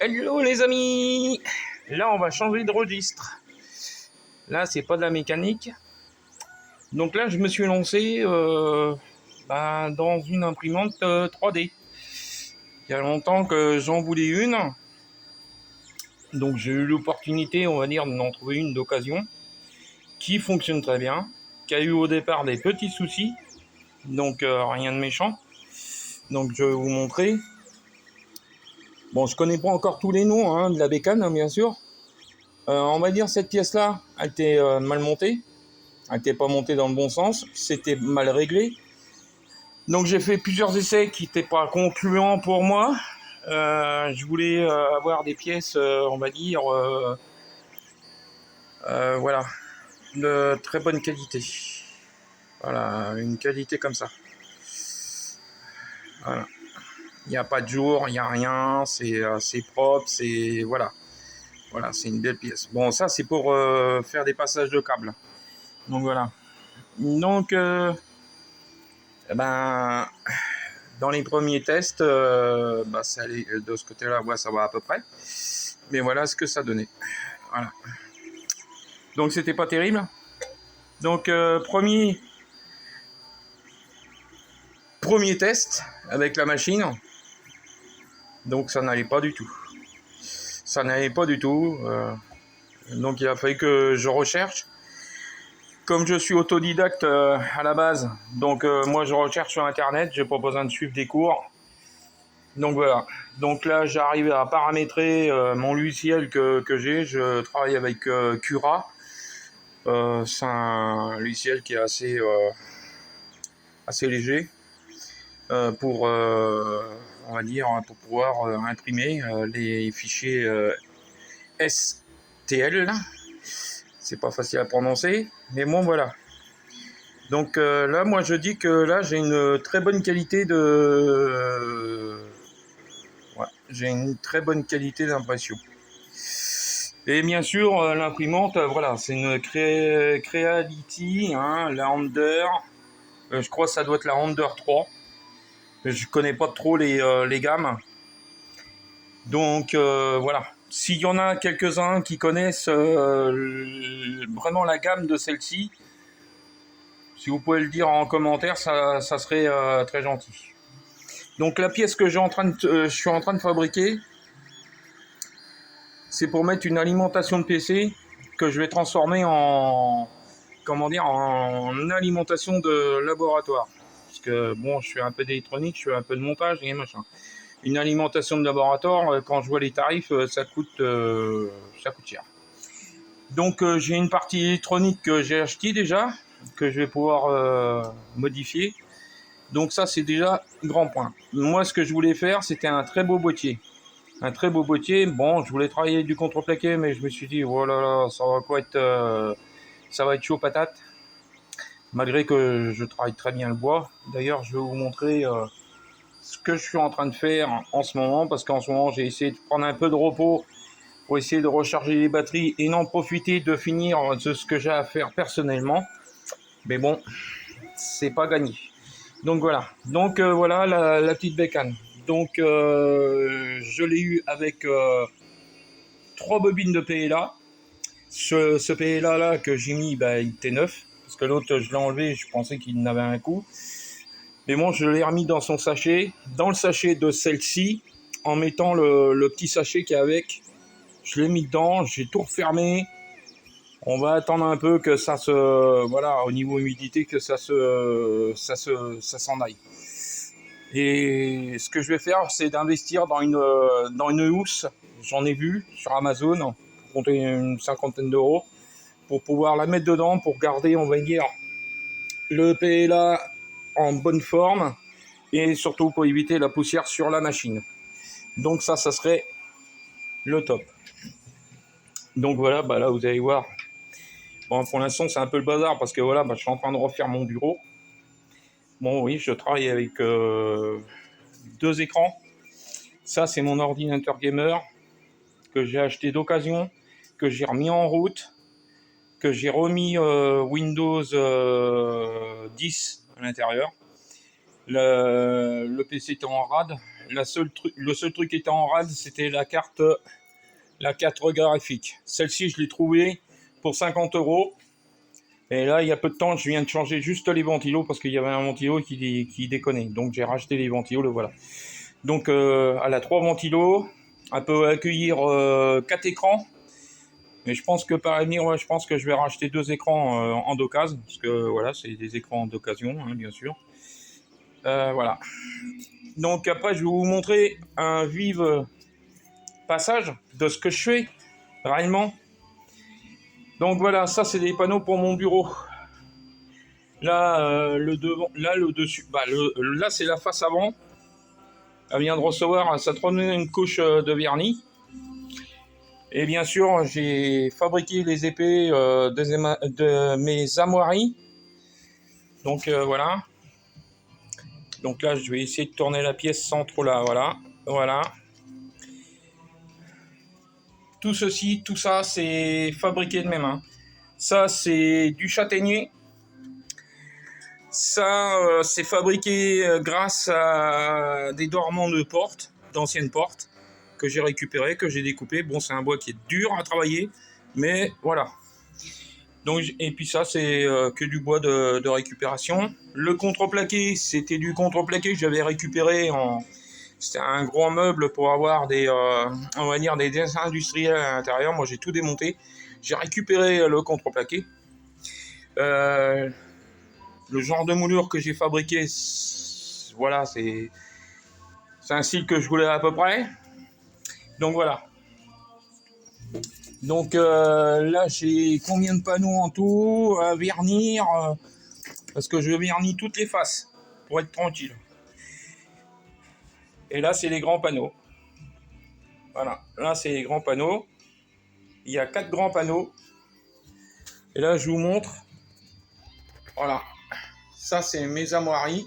Hello les amis. Là on va changer de registre. Là c'est pas de la mécanique. Donc là je me suis lancé dans une imprimante 3D. Il y a longtemps que j'en voulais une. Donc j'ai eu l'opportunité, on va dire, d'en trouver une d'occasion qui fonctionne très bien, qui a eu au départ des petits soucis. Donc rien de méchant. Donc je vais vous montrer. Bon, je connais pas encore tous les noms de la bécane, bien sûr. On va dire cette pièce-là, elle était mal montée. Elle n'était pas montée dans le bon sens. C'était mal réglé. Donc j'ai fait plusieurs essais qui n'étaient pas concluants pour moi. Je voulais avoir des pièces, on va dire, voilà, de très bonne qualité. Voilà, une qualité comme ça. Voilà. Il n'y a pas de jour, il n'y a rien, c'est propre, c'est... Voilà. Voilà, c'est une belle pièce. Bon, ça, c'est pour faire des passages de câbles. Donc, voilà. Donc, dans les premiers tests, ça allait, de ce côté-là, ça va à peu près. Mais voilà ce que ça donnait. Voilà. Donc, c'était pas terrible. Donc, premier test avec la machine. Donc, ça n'allait pas du tout. Ça n'allait pas du tout. Donc, il a fallu que je recherche. Comme je suis autodidacte à la base, donc moi je recherche sur internet, j'ai pas besoin de suivre des cours. Donc voilà. Donc là j'arrive à paramétrer mon logiciel que j'ai. Je travaille avec Cura. C'est un logiciel qui est assez léger pour on va dire pour pouvoir imprimer les fichiers STL. C'est pas facile à prononcer, mais bon voilà. Donc là, moi je dis que là j'ai une très bonne qualité de... j'ai une très bonne qualité d'impression. Et bien sûr, l'imprimante, voilà, c'est une Creality, la Under. Je crois que ça doit être la Under 3. Je connais pas trop les gammes. Donc voilà. S'il y en a quelques-uns qui connaissent vraiment la gamme de celle-ci, si vous pouvez le dire en commentaire, ça serait très gentil. Donc la pièce que je suis en train de fabriquer, c'est pour mettre une alimentation de PC que je vais transformer en alimentation de laboratoire. Parce que bon, je fais un peu d'électronique, je fais un peu de montage et machin. Une alimentation de laboratoire, quand je vois les tarifs, ça coûte cher. Donc j'ai une partie électronique que j'ai achetée déjà, que je vais pouvoir modifier. Donc ça, c'est déjà un grand point. Moi, ce que je voulais faire, c'était un très beau boîtier. Un très beau boîtier. Bon, je voulais travailler avec du contreplaqué, mais je me suis dit, oh là là, ça va être chaud patate. Malgré que je travaille très bien le bois. D'ailleurs, je vais vous montrer ce que je suis en train de faire en ce moment, parce qu'en ce moment, j'ai essayé de prendre un peu de repos pour essayer de recharger les batteries et n'en profiter de finir de ce que j'ai à faire personnellement. Mais bon, c'est pas gagné. Donc voilà. Donc voilà la petite bécane. Donc je l'ai eu avec 3 bobines de PLA. Ce PLA là que j'ai mis, il était neuf. Parce que l'autre je l'ai enlevé, je pensais qu'il n'avait un coup. Mais bon, je l'ai remis dans son sachet. Dans le sachet de celle-ci, en mettant le petit sachet qui est avec. Je l'ai mis dedans, j'ai tout refermé. On va attendre un peu que ça se... Voilà, au niveau humidité, que ça s'en aille. Et ce que je vais faire, c'est d'investir dans une housse. J'en ai vu sur Amazon, pour compter une 50aine d'euros, pour pouvoir la mettre dedans, pour garder, on va dire, le PLA en bonne forme, et surtout pour éviter la poussière sur la machine. Donc ça serait le top. Donc voilà, là vous allez voir. Bon, pour l'instant, c'est un peu le bazar, parce que voilà, je suis en train de refaire mon bureau. Bon, oui, je travaille avec 2 écrans. Ça, c'est mon ordinateur gamer que j'ai acheté d'occasion, que j'ai remis en route, que j'ai remis Windows 10 à l'intérieur. Le PC était en rade le seul truc qui était en rade, c'était la carte graphique. Celle-ci, je l'ai trouvée pour 50 €. Et là, il y a peu de temps, je viens de changer juste les ventilos parce qu'il y avait un ventilo qui déconnait. Donc, j'ai racheté les ventilos, le voilà. Donc, elle a 3 ventilos. Elle peut accueillir 4 écrans. Mais je pense que par l'avenir, ouais, je pense que je vais racheter 2 écrans en d'occasion. Parce que voilà, c'est des écrans d'occasion, hein, bien sûr. Voilà. Donc, après, je vais vous montrer un vif passage de ce que je fais réellement. Donc voilà, ça c'est des panneaux pour mon bureau. Là, le devant, là le dessus, là c'est la face avant. Elle vient de recevoir sa troisième couche de vernis. Et bien sûr, j'ai fabriqué les épées de mes armoiries. Donc voilà. Donc là, je vais essayer de tourner la pièce sans trop la, voilà. Tout ceci, tout ça, c'est fabriqué de mes mains. Ça, c'est du châtaignier. Ça, c'est fabriqué grâce à des dormants de porte, d'anciennes portes, que j'ai récupéré, que j'ai découpé. Bon, c'est un bois qui est dur à travailler, mais voilà. Donc, et puis ça, c'est que du bois de récupération. Le contreplaqué, c'était du contreplaqué que j'avais récupéré C'était un gros meuble pour avoir on va dire, des dessins industriels à l'intérieur. Moi, j'ai tout démonté. J'ai récupéré le contreplaqué. Le genre de moulure que j'ai fabriqué, voilà, c'est un style que je voulais à peu près. Donc voilà. Donc là, j'ai combien de panneaux en tout à vernir parce que je vernis toutes les faces pour être tranquille. Et là, c'est les grands panneaux. Voilà, là, c'est les grands panneaux. Il y a 4 grands panneaux. Et là, je vous montre. Voilà. Ça, c'est mes armoiries.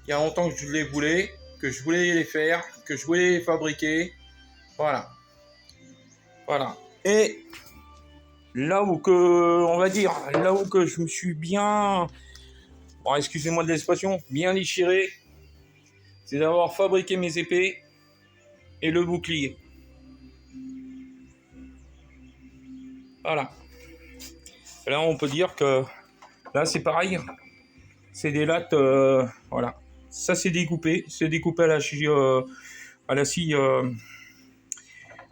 Il y a longtemps que je les voulais, que je voulais les faire, que je voulais les fabriquer. Voilà. Voilà. Et là où on va dire, là où que je me suis bien, bon, excusez-moi de l'expression, bien déchiré, c'est d'avoir fabriqué mes épées et le bouclier. Voilà. Là, on peut dire que là, c'est pareil. C'est des lattes, voilà. Ça, c'est découpé à la scie,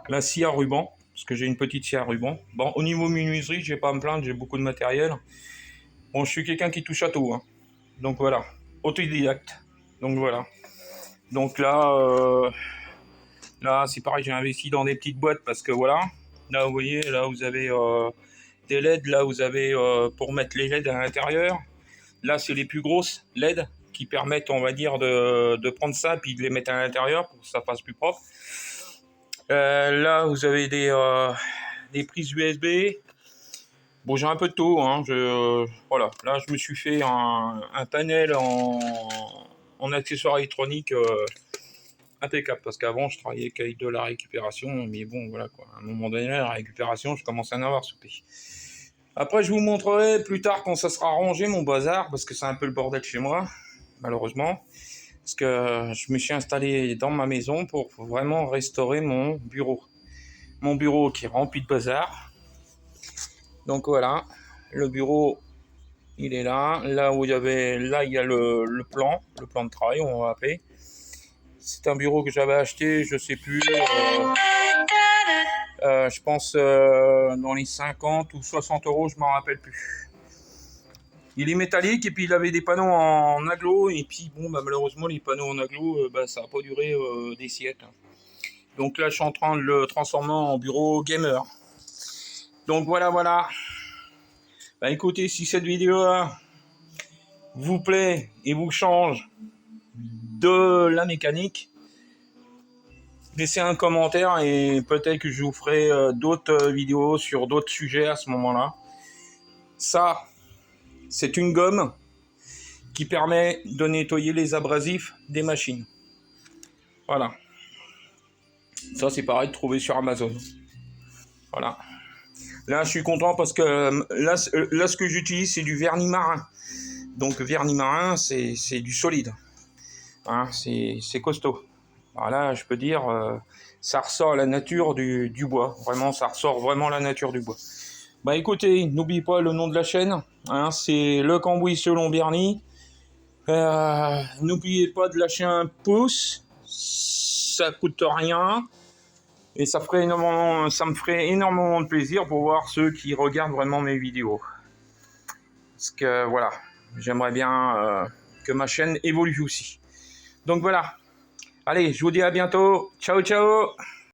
la scie à ruban, parce que j'ai une petite scie à ruban. Bon, au niveau menuiserie, je vais pas à me plaindre, j'ai beaucoup de matériel. Bon, je suis quelqu'un qui touche à tout, hein. Donc voilà, autodidacte. Donc voilà. Donc là, là, c'est pareil, j'ai investi dans des petites boîtes parce que voilà. Là, vous voyez, là, vous avez des LED. Là, vous avez pour mettre les LED à l'intérieur. Là, c'est les plus grosses LED qui permettent, on va dire, de prendre ça puis de les mettre à l'intérieur pour que ça fasse plus propre. Là, vous avez des prises USB. Bon, j'ai un peu de tout, hein. Voilà. Là, je me suis fait un panel en accessoires électroniques impeccable. Parce qu'avant, je travaillais qu'avec de la récupération. Mais bon, voilà quoi. À un moment donné, la récupération, je commençais à en avoir soupé. Après, je vous montrerai plus tard quand ça sera rangé, mon bazar. Parce que c'est un peu le bordel chez moi, malheureusement. Parce que je me suis installé dans ma maison pour vraiment restaurer mon bureau. Mon bureau qui est rempli de bazar. Donc voilà, le bureau, il est là. Là où il y avait, là il y a le plan de travail, on va appeler. C'est un bureau que j'avais acheté, je sais plus, je pense dans les 50 ou 60 €, je m'en rappelle plus. Il est métallique et puis il avait des panneaux en aglo et puis bon, malheureusement les panneaux en aglo, ça n'a pas duré des siècles. Donc là, je suis en train de le transformer en bureau gamer. Donc voilà. Bah écoutez, si cette vidéo-là vous plaît et vous change de la mécanique, laissez un commentaire et peut-être que je vous ferai d'autres vidéos sur d'autres sujets à ce moment-là. Ça, c'est une gomme qui permet de nettoyer les abrasifs des machines. Voilà. Ça, c'est pareil de trouver sur Amazon. Voilà. Là, je suis content parce que là ce que j'utilise, c'est du vernis marin. Donc, vernis marin, c'est du solide. Hein, c'est costaud. Voilà, je peux dire, ça ressort la nature du bois. Vraiment, ça ressort vraiment la nature du bois. Bah écoutez, n'oubliez pas le nom de la chaîne. Hein, c'est Le Cambouis selon Bernie. N'oubliez pas de lâcher un pouce. Ça coûte rien. Et ça me ferait énormément de plaisir pour voir ceux qui regardent vraiment mes vidéos. Parce que voilà, j'aimerais bien que ma chaîne évolue aussi. Donc voilà. Allez, je vous dis à bientôt. Ciao, ciao!